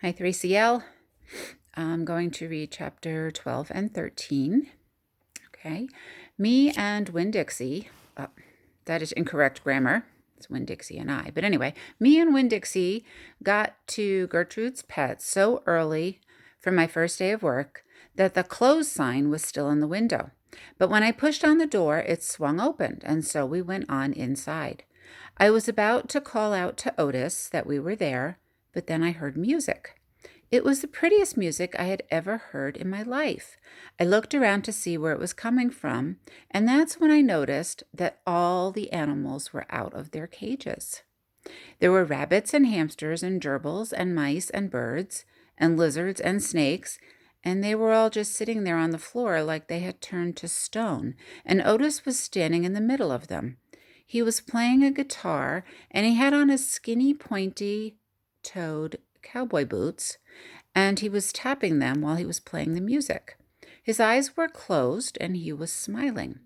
Hi, 3CL. I'm going to read chapter 12 and 13. Okay. Me and Winn Dixie, that is incorrect grammar. It's Winn Dixie and I. But anyway, me and Winn Dixie got to Gertrude's Pets so early for my first day of work that the close sign was still in the window. But when I pushed on the door, it swung open, and so we went on inside. I was about to call out to Otis that we were there, but then I heard music. It was the prettiest music I had ever heard in my life. I looked around to see where it was coming from, and that's when I noticed that all the animals were out of their cages. There were rabbits and hamsters and gerbils and mice and birds and lizards and snakes, and they were all just sitting there on the floor like they had turned to stone, and Otis was standing in the middle of them. He was playing a guitar, and he had on his skinny, pointy-toed cowboy boots, and he was tapping them while he was playing the music. His eyes were closed, and he was smiling.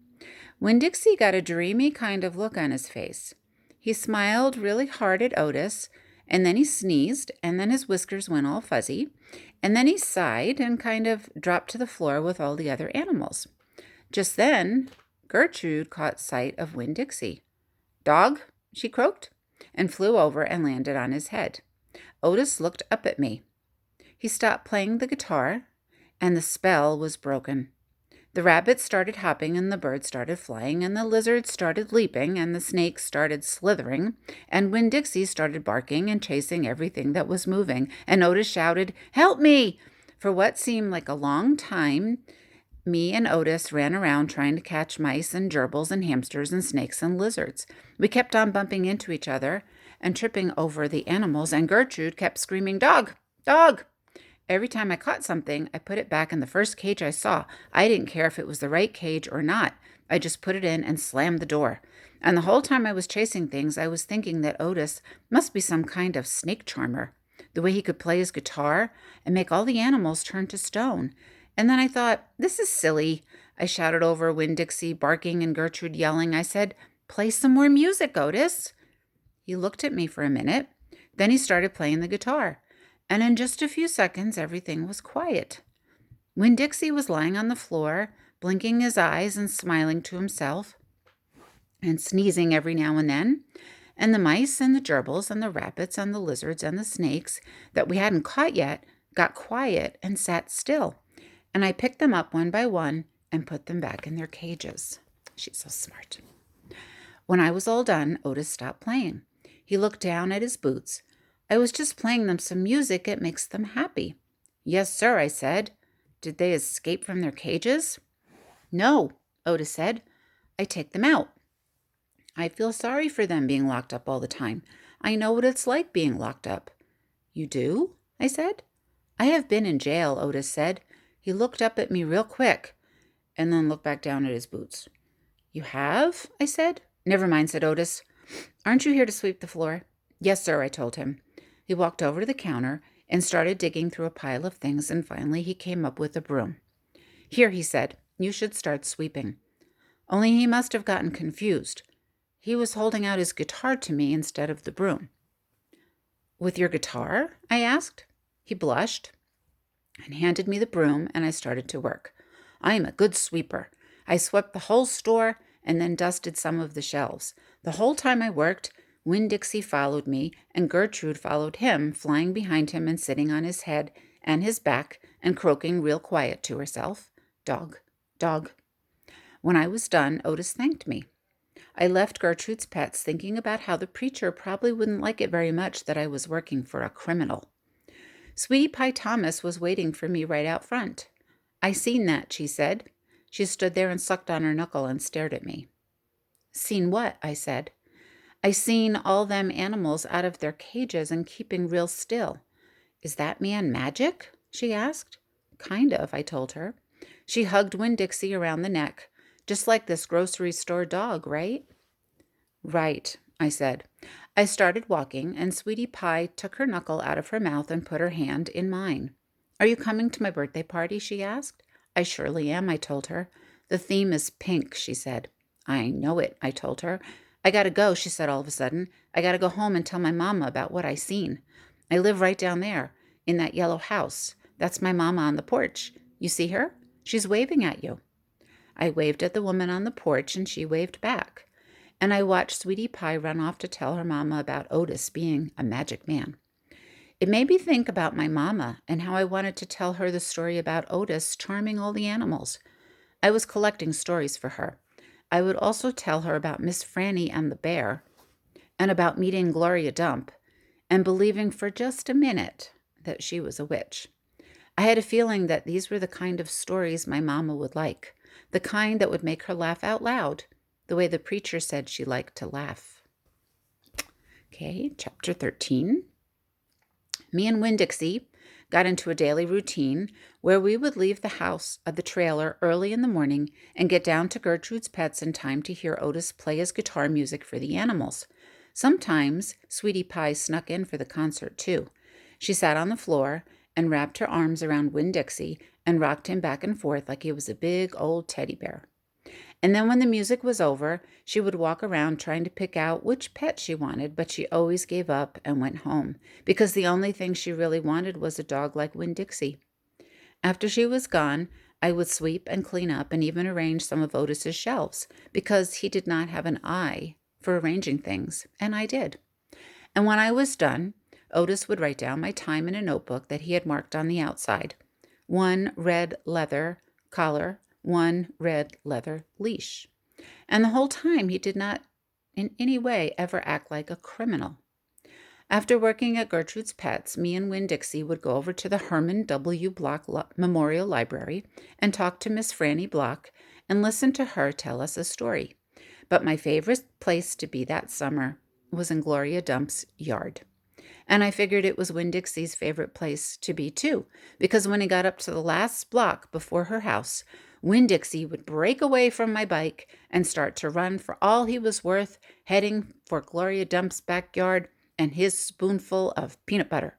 When Dixie got a dreamy kind of look on his face, he smiled really hard at Otis, and then he sneezed, and then his whiskers went all fuzzy, and then he sighed and kind of dropped to the floor with all the other animals. Just then, Gertrude caught sight of Winn Dixie. "Dog," she croaked, and flew over and landed on his head. Otis looked up at me. He stopped playing the guitar, and the spell was broken. The rabbits started hopping, and the birds started flying, and the lizards started leaping, and the snakes started slithering, and Winn Dixie started barking and chasing everything that was moving, and Otis shouted, "Help me!" For what seemed like a long time, me and Otis ran around trying to catch mice and gerbils and hamsters and snakes and lizards. We kept on bumping into each other and tripping over the animals, and Gertrude kept screaming, "Dog! Dog!" Every time I caught something, I put it back in the first cage I saw. I didn't care if it was the right cage or not. I just put it in and slammed the door. And the whole time I was chasing things, I was thinking that Otis must be some kind of snake charmer. The way he could play his guitar and make all the animals turn to stone. And then I thought, this is silly. I shouted over Winn Dixie barking and Gertrude yelling. I said, "Play some more music, Otis." He looked at me for a minute. Then he started playing the guitar. And in just a few seconds, everything was quiet. Winn Dixie was lying on the floor, blinking his eyes and smiling to himself and sneezing every now and then. And the mice and the gerbils and the rabbits and the lizards and the snakes that we hadn't caught yet got quiet and sat still. And I picked them up one by one and put them back in their cages. She's so smart. When I was all done, Otis stopped playing. He looked down at his boots. "I was just playing them some music. It makes them happy." "Yes, sir," I said. "Did they escape from their cages?" "No," Otis said. "I take them out. I feel sorry for them being locked up all the time. I know what it's like being locked up." "You do?" I said. "I have been in jail," Otis said. He looked up at me real quick and then looked back down at his boots. "You have?" I said. "Never mind," said Otis. "Aren't you here to sweep the floor?" "Yes, sir," I told him. He walked over to the counter and started digging through a pile of things, and finally he came up with a broom. "Here," he said, "you should start sweeping." Only he must have gotten confused. He was holding out his guitar to me instead of the broom. "With your guitar?" I asked. He blushed and handed me the broom, and I started to work. I am a good sweeper. I swept the whole store and then dusted some of the shelves. The whole time I worked, Winn Dixie followed me, and Gertrude followed him, flying behind him and sitting on his head and his back and croaking real quiet to herself, "Dog, dog." When I was done, Otis thanked me. I left Gertrude's Pets thinking about how the preacher probably wouldn't like it very much that I was working for a criminal. Sweetie Pie Thomas was waiting for me right out front. "I seen that," she said. She stood there and sucked on her knuckle and stared at me. "Seen what?" I said. "I seen all them animals out of their cages and keeping real still." "Is that man magic?" she asked. "Kind of," I told her. She hugged Winn Dixie around the neck. "Just like this grocery store dog, right?" "Right," I said. I started walking, and Sweetie Pie took her knuckle out of her mouth and put her hand in mine. "Are you coming to my birthday party?" she asked. "I surely am," I told her. "The theme is pink," she said. "I know it," I told her. "I gotta go," she said all of a sudden. "I gotta go home and tell my mama about what I seen. I live right down there. in that yellow house. That's my mama on the porch. You see her? She's waving at you." I waved at the woman on the porch, and she waved back. And I watched Sweetie Pie run off to tell her mama about Otis being a magic man. It made me think about my mama and how I wanted to tell her the story about Otis charming all the animals. I was collecting stories for her. I would also tell her about Miss Franny and the bear, and about meeting Gloria Dump, and believing for just a minute that she was a witch. I had a feeling that these were the kind of stories my mama would like, the kind that would make her laugh out loud, the way the preacher said she liked to laugh. Okay, chapter 13. Me and Winn Dixie got into a daily routine where we would leave the house of the trailer early in the morning and get down to Gertrude's Pets in time to hear Otis play his guitar music for the animals. Sometimes Sweetie Pie snuck in for the concert, too. She sat on the floor and wrapped her arms around Winn Dixie and rocked him back and forth like he was a big old teddy bear. And then when the music was over, she would walk around trying to pick out which pet she wanted, but she always gave up and went home, because the only thing she really wanted was a dog like Winn Dixie. After she was gone, I would sweep and clean up and even arrange some of Otis's shelves, because he did not have an eye for arranging things, and I did. And when I was done, Otis would write down my time in a notebook that he had marked on the outside. 1 red leather collar, 1 red leather leash. And the whole time he did not in any way ever act like a criminal. After working at Gertrude's Pets, me and Winn Dixie would go over to the Herman W. Block Memorial Library and talk to Miss Franny Block and listen to her tell us a story. But my favorite place to be that summer was in Gloria Dump's yard. And I figured it was Winn Dixie's favorite place to be, too, because when he got up to the last block before her house, Winn Dixie would break away from my bike and start to run for all he was worth, heading for Gloria Dump's backyard and his spoonful of peanut butter.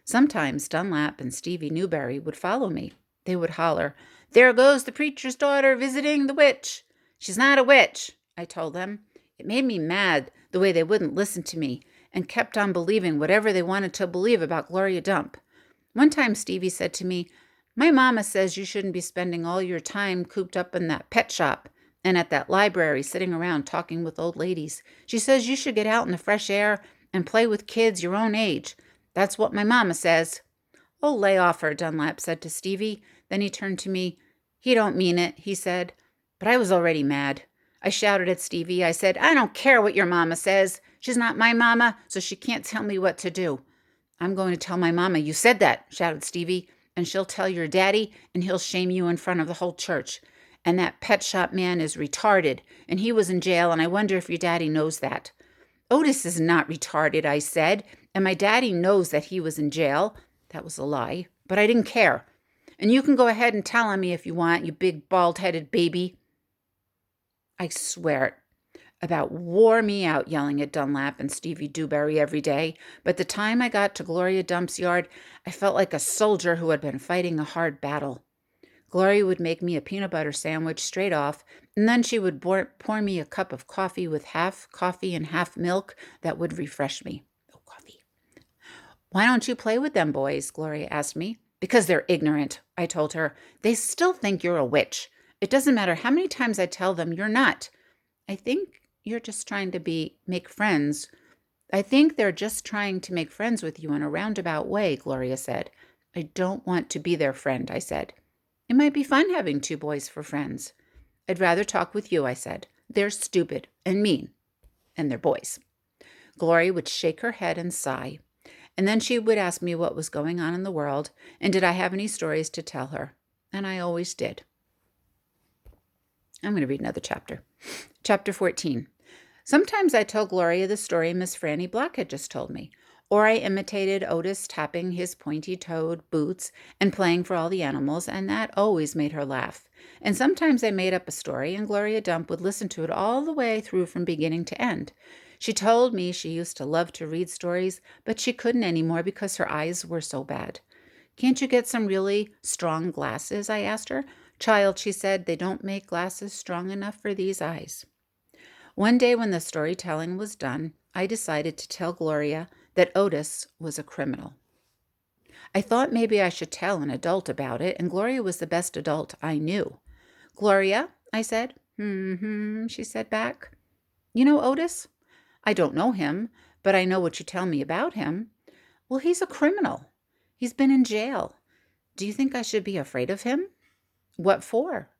Sometimes Dunlap and Stevie Newberry would follow me. They would holler, "There goes the preacher's daughter visiting the witch." "She's not a witch," I told them. It made me mad the way they wouldn't listen to me and kept on believing whatever they wanted to believe about Gloria Dump. One time Stevie said to me, "My mama says you shouldn't be spending all your time cooped up in that pet shop and at that library sitting around talking with old ladies. She says you should get out in the fresh air and play with kids your own age. That's what my mama says." "Oh, lay off her," Dunlap said to Stevie. Then he turned to me. "He don't mean it," he said. But I was already mad. I shouted at Stevie. I said, "I don't care what your mama says. She's not my mama, so she can't tell me what to do." "I'm going to tell my mama you said that," shouted Stevie, "and she'll tell your daddy, and he'll shame you in front of the whole church. And that pet shop man is retarded, and he was in jail, and I wonder if your daddy knows that." "Otis is not retarded," I said, "and my daddy knows that he was in jail." That was a lie, but I didn't care. "And you can go ahead and tell on me if you want, you big bald-headed baby." I swear it about wore me out yelling at Dunlap and Stevie Dewberry every day, but the time I got to Gloria Dump's yard, I felt like a soldier who had been fighting a hard battle. Gloria would make me a peanut butter sandwich straight off, and then she would pour me a cup of coffee with half coffee and half milk that would refresh me. Oh, coffee. "Why don't you play with them boys?" Gloria asked me. "Because they're ignorant," I told her. "They still think you're a witch. It doesn't matter how many times I tell them you're not. I think you're just trying to make friends. I think they're just trying to make friends with you in a roundabout way," Gloria said. "I don't want to be their friend," I said. "It might be fun having 2 boys for friends." "I'd rather talk with you," I said. "They're stupid and mean, and they're boys." Gloria would shake her head and sigh, and then she would ask me what was going on in the world and did I have any stories to tell her, and I always did. I'm going to read another chapter. Chapter 14. Sometimes I told Gloria the story Miss Franny Block had just told me, or I imitated Otis tapping his pointy-toed boots and playing for all the animals, and that always made her laugh. And sometimes I made up a story, and Gloria Dump would listen to it all the way through from beginning to end. She told me she used to love to read stories, but she couldn't anymore because her eyes were so bad. "Can't you get some really strong glasses?" I asked her. "Child," she said, "they don't make glasses strong enough for these eyes." One day when the storytelling was done, I decided to tell Gloria that Otis was a criminal. I thought maybe I should tell an adult about it, and Gloria was the best adult I knew. Gloria, I said. Mm-hmm, she said back. You know Otis? I don't know him, but I know what you tell me about him. Well, he's a criminal. He's been in jail. Do you think I should be afraid of him? What for?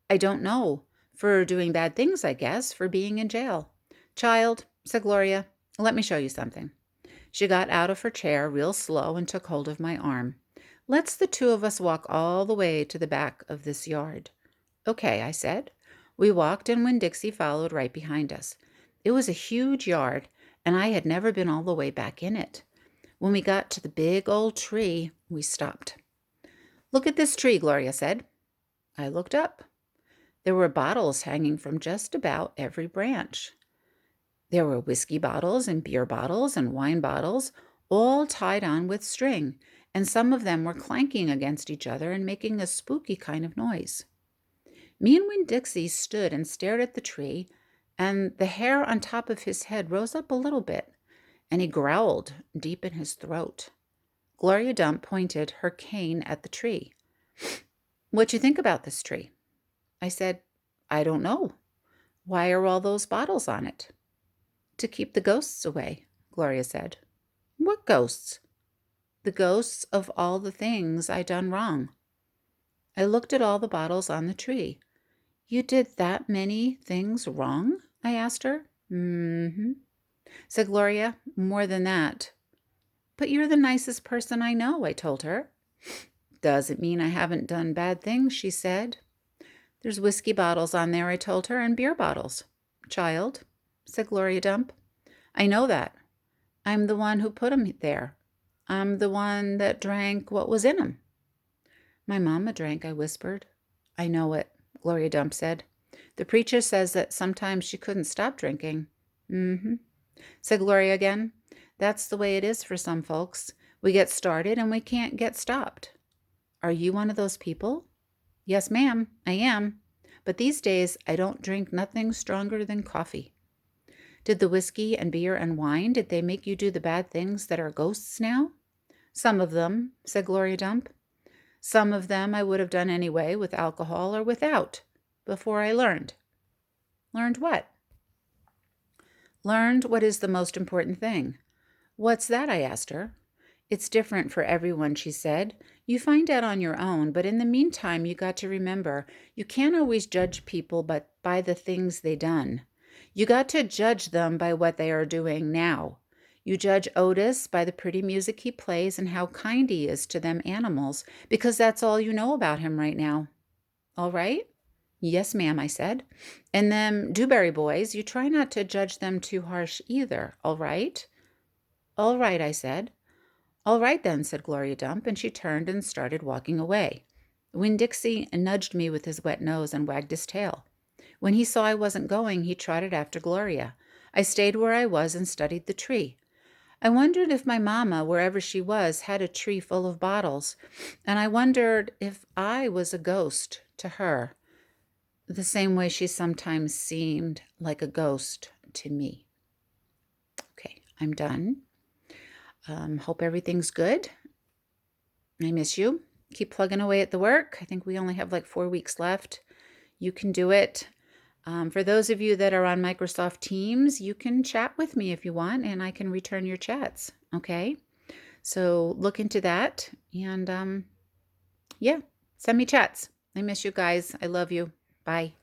I don't know. For doing bad things, I guess, for being in jail. Child, said Gloria, let me show you something. She got out of her chair real slow and took hold of my arm. Let's the two of us walk all the way to the back of this yard. Okay, I said. We walked, and Winn-Dixie followed right behind us. It was a huge yard, and I had never been all the way back in it. When we got to the big old tree, we stopped. Look at this tree, Gloria said. I looked up. There were bottles hanging from just about every branch. There were whiskey bottles and beer bottles and wine bottles, all tied on with string, and some of them were clanking against each other and making a spooky kind of noise. Me and Winn-Dixie stood and stared at the tree, and the hair on top of his head rose up a little bit, and he growled deep in his throat. Gloria Dump pointed her cane at the tree. What you think about this tree? I said, I don't know. Why are all those bottles on it? To keep the ghosts away, Gloria said. What ghosts? The ghosts of all the things I done wrong. I looked at all the bottles on the tree. You did that many things wrong? I asked her. Mm-hmm, said Gloria. More than that. But you're the nicest person I know, I told her. Doesn't mean I haven't done bad things, she said. There's whiskey bottles on there, I told her, and beer bottles. Child, said Gloria Dump. I know that. I'm the one who put 'em there. I'm the one that drank what was in 'em. My mama drank, I whispered. I know it, Gloria Dump said. The preacher says that sometimes she couldn't stop drinking. Mm-hmm, said Gloria again. That's the way it is for some folks. We get started and we can't get stopped. Are you one of those people? Yes, ma'am, I am. But these days I don't drink nothing stronger than coffee. Did the whiskey and beer and wine, did they make you do the bad things that are ghosts now? Some of them, said Gloria Dump. Some of them I would have done anyway, with alcohol or without, before I learned. Learned what? Learned what is the most important thing. What's that? I asked her. It's different for everyone, she said. You find out on your own, but in the meantime, you got to remember, you can't always judge people but by the things they done. You got to judge them by what they are doing now. You judge Otis by the pretty music he plays and how kind he is to them animals, because that's all you know about him right now. All right? Yes, ma'am, I said. And them Dewberry boys, you try not to judge them too harsh either, all right? All right, I said. All right then, said Gloria Dump, and she turned and started walking away. Winn-Dixie nudged me with his wet nose and wagged his tail. When he saw I wasn't going, he trotted after Gloria. I stayed where I was and studied the tree. I wondered if my mama, wherever she was, had a tree full of bottles, and I wondered if I was a ghost to her, the same way she sometimes seemed like a ghost to me. Okay, I'm done. Hope everything's good. I miss you. Keep plugging away at the work. I think we only have like 4 weeks left. You can do it. For those of you that are on Microsoft Teams, you can chat with me if you want, and I can return your chats, okay? So look into that, and yeah, send me chats. I miss you guys. I love you. Bye.